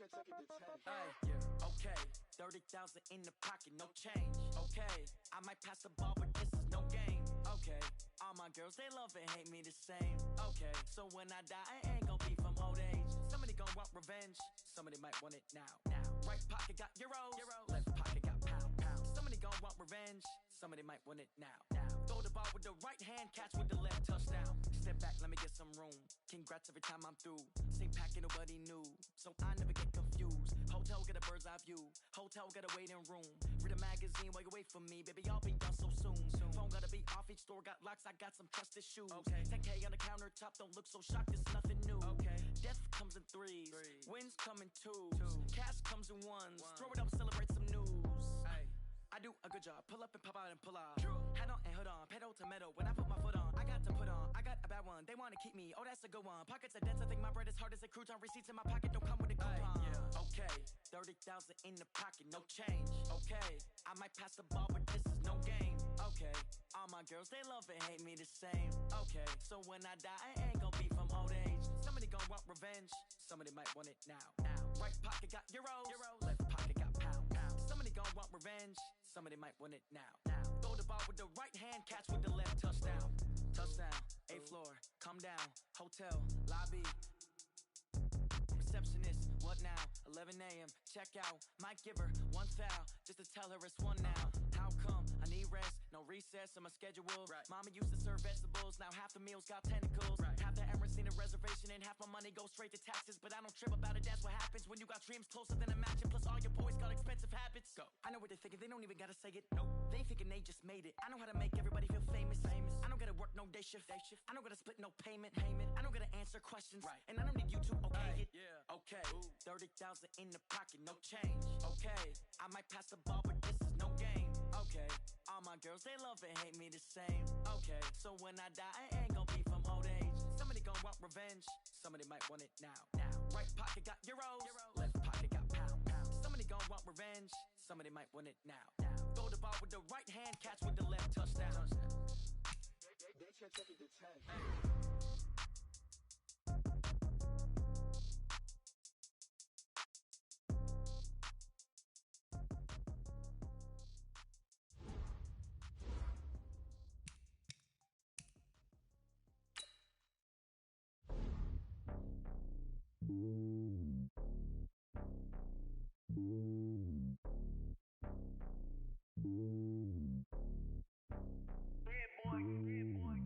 Yeah, okay. 30,000 in the pocket, no change. Okay, I might pass the ball, but this is no game. Okay, all my girls, they love and hate me the same. Okay, so when I die, I ain't gon' be from old age. Somebody gon' want revenge, somebody might want it now. Right pocket got euros, left pocket got pound. Somebody gon' want revenge, somebody might want it now. Throw the ball with the right hand, catch with the left, touchdown. Step back, let me get some room. Congrats every time I'm through. Same packet, nobody knew, so I never get confused. Hotel get a bird's eye view, hotel get a waiting room. Read a magazine while you wait for me, baby, I'll be done so soon. Phone gotta be off, each store got locks, I got some trusted shoes. Okay, 10K on the countertop, don't look so shocked, it's nothing new. Okay, death comes in threes, wins come in twos, cash comes in ones. Throw it up, celebrate some news. I do a good job, pull up and pop out and pull off. Head on and hood on, pedal to metal. When I put my foot on, I got to put on. I got a bad one, they wanna keep me, oh that's a good one. Pockets are dense, I think my bread is hard as a crouton. Receipts in my pocket don't come with a coupon. Okay, 30,000 in the pocket, no change. Okay, I might pass the ball, but this is no game. Okay, all my girls, they love and hate me the same. Okay, so when I die, I ain't gon' be from old age. Somebody gon' want revenge, somebody might want it now. Right pocket got euros, left pocket got pound. Somebody gon' want revenge, somebody might want it now. Throw the ball with the right hand, catch with the left, touchdown. Touchdown, 8th floor, come down, hotel, lobby. Receptionist, what now? 11 a.m., check out. Might give her one foul, just to tell her it's one now. How come? I need rest, no recess in my schedule. Mama used to serve vegetables, now half the meals got tentacles. Half the Emirates need a reservation and half my money goes straight to taxes. But I don't trip about it, that's what happens when you got dreams closer than a match. And plus all your boys got expensive habits. Go. I know what they're thinking, they don't even gotta say it. Nope. They ain't thinking they just made it. I know how to make everybody feel famous. I don't gotta work no day shift. I don't gotta split no payment. I don't gotta answer questions. And I don't need you to okay it. Okay, 30,000 in the pocket, no change. Okay, I might pass the ball, but this is no game. Okay, all my girls, they love and hate me the same. Okay, so when I die, I ain't gon' be from old age. Somebody gon' want revenge, somebody might want it now. Right pocket got euros, left pocket got pound. Somebody gon' want revenge, somebody might want it now. Throw the ball with the right hand, catch with the left, touchdown. They check it to 10.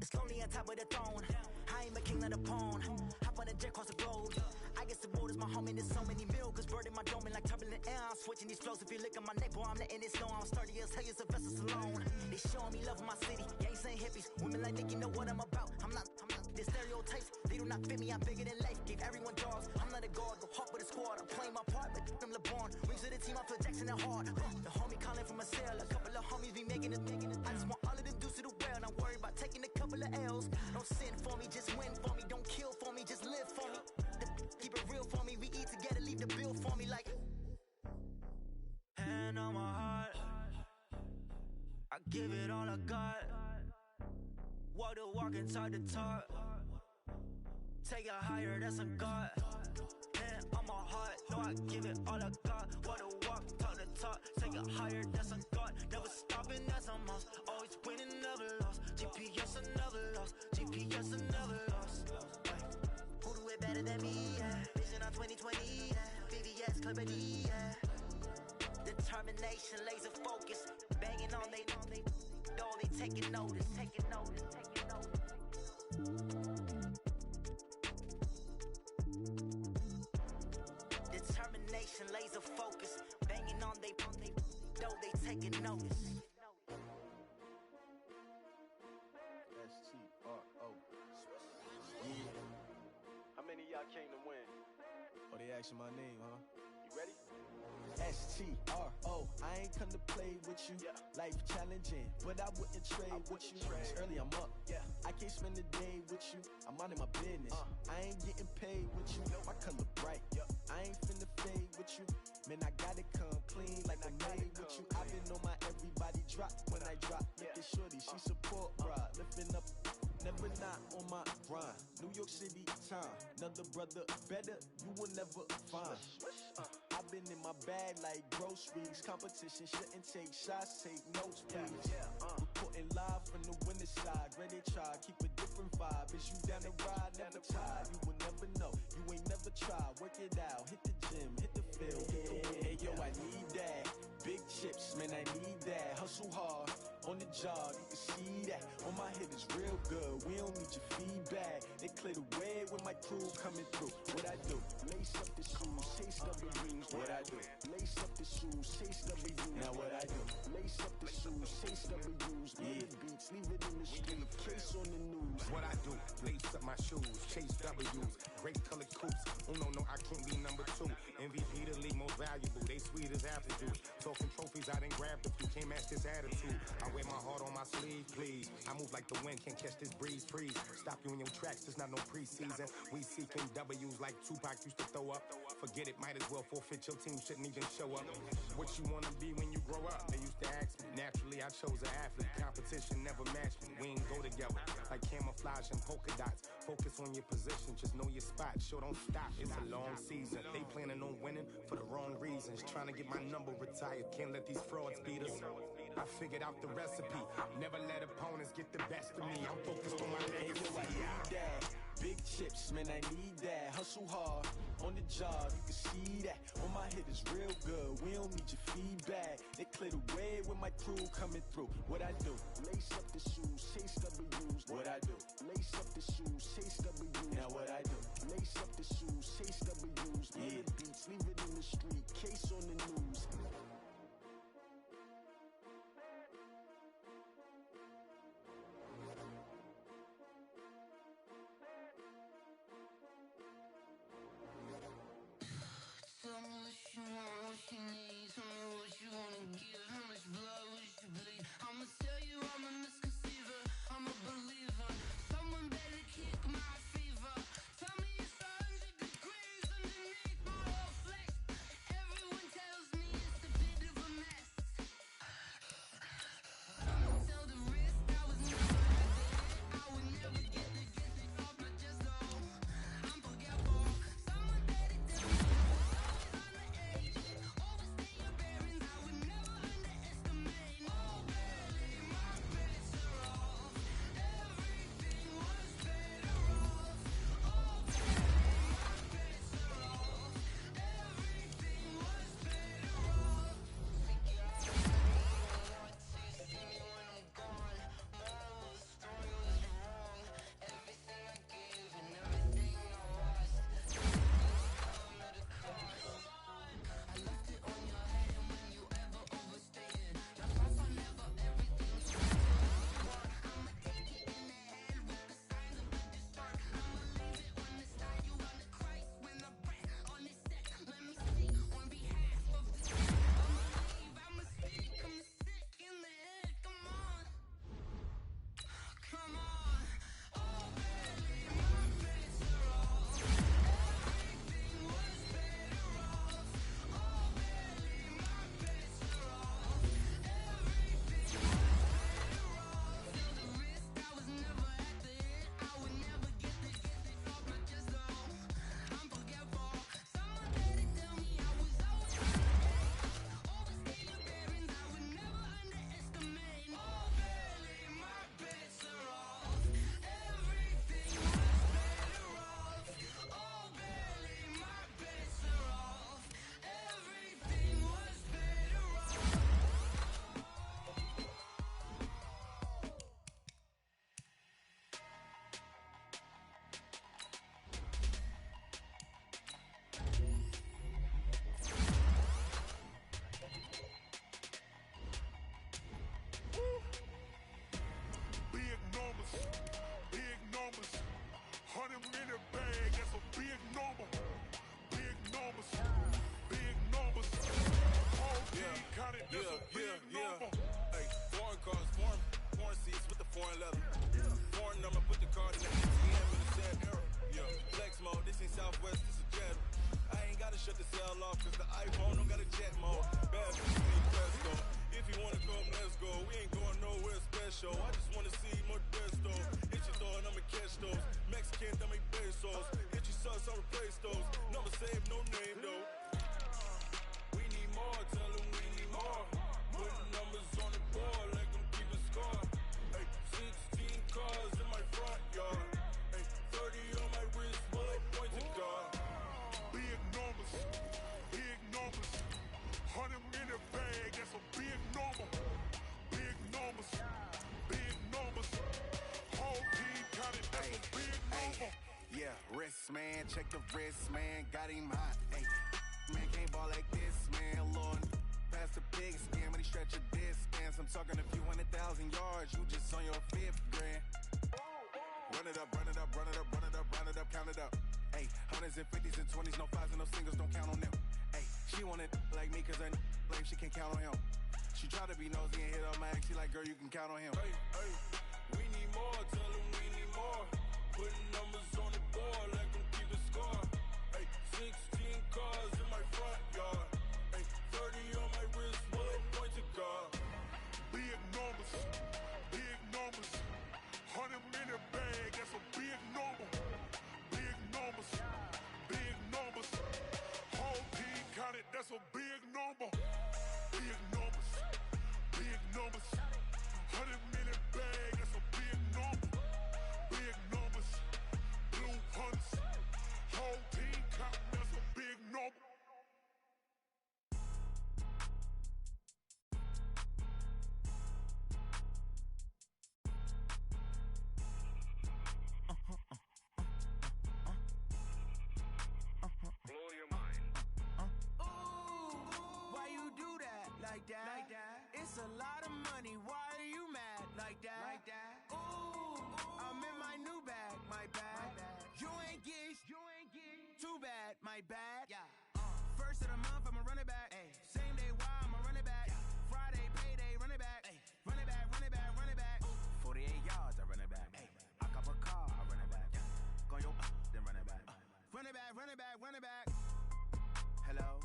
It's lonely on top of the throne. I ain't a king of the pawn. Hop on a jet across the globe. I guess the world is my home and there's so many milkers bird in my dome and like turbulent air. I'm switching these flows. If you look at my neck, boy, I'm letting it snow. I'm sturdy as hell, as a vessel alone. They showing me love in my city. Gangs and hippies, women like Nicky know what I'm about. I'm not the stereotypes. They do not fit me. I'm bigger than life. Gave everyone dogs. I'm not a guard. Go hard with a squad. I'm playing my part, but them LeBron. Rings of the team. I feel Jackson and hard. The homie calling from a cell. A couple of homies be making it. I just want all of them dudes to do well. Not worry about taking a couple of L's. Don't sin for me, just win for me. Don't kill for me, just live for me. Keep it real for me. We eat together, leave the bill for me like. Hand on my heart, I give it all I got. Walk the walk and talk the talk. Take it higher, that's a God. Hand on my heart, no, I give it all I got. Walk the walk, talk the talk. Take it higher, that's a God. Never stopping, that's a must. Always winning, never lost. GPS, I never lost. GPS, I never lost. Who do it better than me? Yeah. Vision on 2020. Yeah. VVS, Clippity. Yeah. Determination, laser focus. Banging on they. No, they taking notice. Taking notice. Taking notice. Determination, laser focus. Banging on they. No, they taking notice. S-T-R-O. Yeah. How many of y'all came to win? Oh, they asking my name, huh? You ready? S-T-R-O. I ain't come to play with you. Yeah. Life challenging, but I wouldn't trade with you. It's early, I'm up. Yeah. I can't spend the day with you. I'm out of my business. I ain't getting paid with you. My color bright. I ain't finna fade with you. Man, I gotta come clean like I made with you. I've been on my everybody drop when I drop. Look at shorty, she support bra. Lifting up never not on my grind. New York City time, another brother better, you will never find. I've been in my bag like groceries. Competition shouldn't take shots, take notes, please. Reporting live from the winter side. Ready to try, keep a different vibe. Is you down the ride, never tired. You will never know, you ain't never tried. Work it out, hit the gym, hit the field. Hey yo, I need that. Big chips, man, I need that. Hustle hard, on the job, you can see that. On my head is real good, we don't need your feedback. They clear the way with my crew coming through. What I do? Lace up the shoes, chase W's. What I do? Lace up the shoes, chase W's. Now what I do? Lace up the shoes, chase W's. Yeah, beats, leave it in the street, case on the news. What I do? Lace up my shoes, chase W's. Great colored coops. Oh no, I can't be number 2. MVP the league most valuable. They sweet as apple juice. Talking trophies, I didn't grab the few. Can't match this attitude. I wear my heart on my sleeve, please. I move like the wind, can't catch this breeze, freeze. Stop you in your tracks, there's not no preseason. We seeking W's like Tupac used to throw up. Forget it, might as well forfeit. Your team shouldn't even show up. What you wanna be when you grow up? They used to ask me. Naturally, I chose an athlete. Competition never matched me. We ain't go together like camouflage and polka dots. Focus on your position, just know your spot. Sure, don't stop. It's a long season. They planning on winning for the wrong reasons. Trying to get my number retired. Can't let these frauds beat us. I figured out the recipe. Never let opponents get the best of me. I'm focused on my legacy. I need that. Big chips, man, I need that. Hustle hard, on the job, you can see that. On my head is real good, we don't need your feedback. They clear the way with my crew coming through. What I do? Lace up the shoes, chase W's. What I do? Lace up the shoes, chase W's. Now what I do? Lace up the shoes, chase W's. Yeah, beats, leave it in the street, case on the news. Tell me what you want, what you need. Tell me what you wanna give. How much blood would you bleed? I'ma tell you I'm a misconceiver. I'm a believer. Someone better kick my fever. Tell me it's 100 degrees underneath my whole flesh. Everyone tells me it's a bit of a mess. I'ma tell the risk I was never worth it. I would never get it off my chest though. I'm forgetful. Someone better tell me. Overstay your bearings, I would never underestimate. Oh, barely, my bets are off. Everything was better off. Oh, barely, my bets are off. Everything was better off. Think you out of me, till you see me when I'm gone. Moral of the story was wrong. Everything I gave and everything I lost. Come at a cost. I left it on your head, and when you ever overstay it, your thoughts are never everything you want. I'ma take it in the head with the signs of a distort. I'ma leave it on the side. You on the Christ when I breath on this set. Let me see on behalf of the set. I'ma leave, I'ma speak. I'm sick in the head. Come on, come on. Oh, barely, my bets are off. Everything was better off. Oh, barely, my bets are off. Everything was better off. Feel the risk, I was never at the hit. I would never get it off my chest though. I'm forgetful. Someone better tell me I was always on the edge. Overstay your bearings, I would never underestimate. Oh, barely, my bets are off. Everything was better off. Oh, barely, my bets are off. Everything was better off. Big numbers, big numbers. 100-minute bag, that's a big number. Big numbers, big numbers. Whole team counted, that's a big number. Hey, foreign cars, foreign seats with the foreign leather. Foreign number, put the card in the ATM in the sad era. Yeah, flex mode, this ain't Southwest, this is Jet. I ain't gotta shut the cell off, cause the iPhone don't got a jet mode. Bad bitch, need Presto. If you wanna come, let's go. We ain't going nowhere special. I just wanna see more dress though. Hit you throwing pesos. Mexican, dame pesos. Hit your sus, I'll replace those. Number save, no name though. We need more, tell them we need more. Putting numbers on the board, like them keep a score. Hey, 16 cars in my front yard. Hey, 30 on my wrist, bullet point to God. Big numbers, big numbers. 100 in the bag, that's a big number. Big numbers, big numbers. Whole team counted, that's a big number. Yeah, wrist man, check the wrist man, got him hot. Hey, man can't ball like this, man. Lord, pass the pig skin when he stretch a distance. I'm talking a few 100,000 yards, you just on your 5th grand. Run it up, run it up, run it up, run it up, run it up, count it up. Hey, 100s and 50s and 20s, no 5s and no singles, don't count on them. Hey, she wanted like me cause her like she can count on him. She tried to be nosy and hit up my ex, she like, girl, you can count on him. Hey, hey, we need more, tell them we need more. Putting numbers on the board, like them keep a score. Hey, 16 cars in my front yard. Hey, 30 on my wrist, bullet point to God. Big numbers, big numbers. 100 in the bag, that's a big number. Big numbers, big numbers. Whole team counted, that's a big number. Big numbers, big numbers. 100 in the bag, that's a big number. Big numbers, blue hunts. Whole team counting, that's a big number. Blow your mind. Why you do that? Like that? Like that? It's a lot of money. Why are you mad? Like that? Like that? Ooh, I'm in my new bag. My bag. You ain't get. Too bad. My bad. Yeah. First of the month, I'ma run it back. Ay. Same day, why I'ma run it back. Friday, payday, run it back. Ay. Run it back, run it back, run it back. 48 yards, I run it back. Ay. I cop a car, I run it back. Go yo, then run it back. Run it back, run it back, run it back. Hello?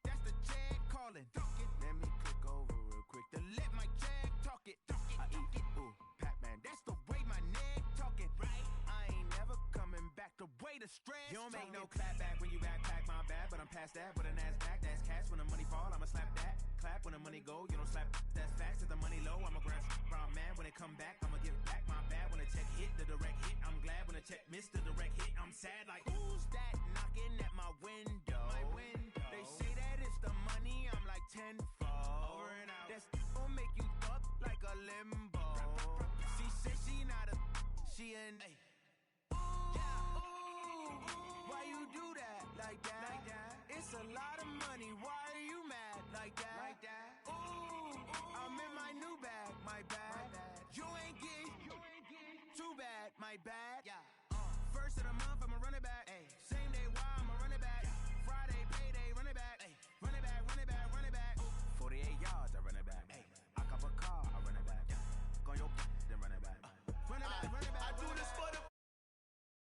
That's the Jag calling. Let me click over real quick to let my Jag talk it. I eat it, ooh, Pac-Man. That's the way my neck talking. Right? I ain't never coming back. The way the stress. You don't make no clap back when you backpack my bad, but I'm past that. With a NASDAQ, that's cash. When the money fall, I'ma slap that. Clap when the money go, you don't slap. That's facts. If the money low, I'ma grab brown man. When it come back, I'ma give back my bad. When the check hit, the direct hit. I'm glad when the check missed the direct hit. I'm sad like, who's that knocking at my window? My window. They say that it's the money, I'm like tenfold. Over and out. That's gon' make you up like a limbo. She said she not a, she an. Why you do that? Like that? Like that? It's a lot of money. Why are you mad? Like that? Like that? Ooh, I'm in my new bag. My bad. You ain't get. Too bad. My bad. Yeah. First of the month, I'ma run it back. Ay. Same day,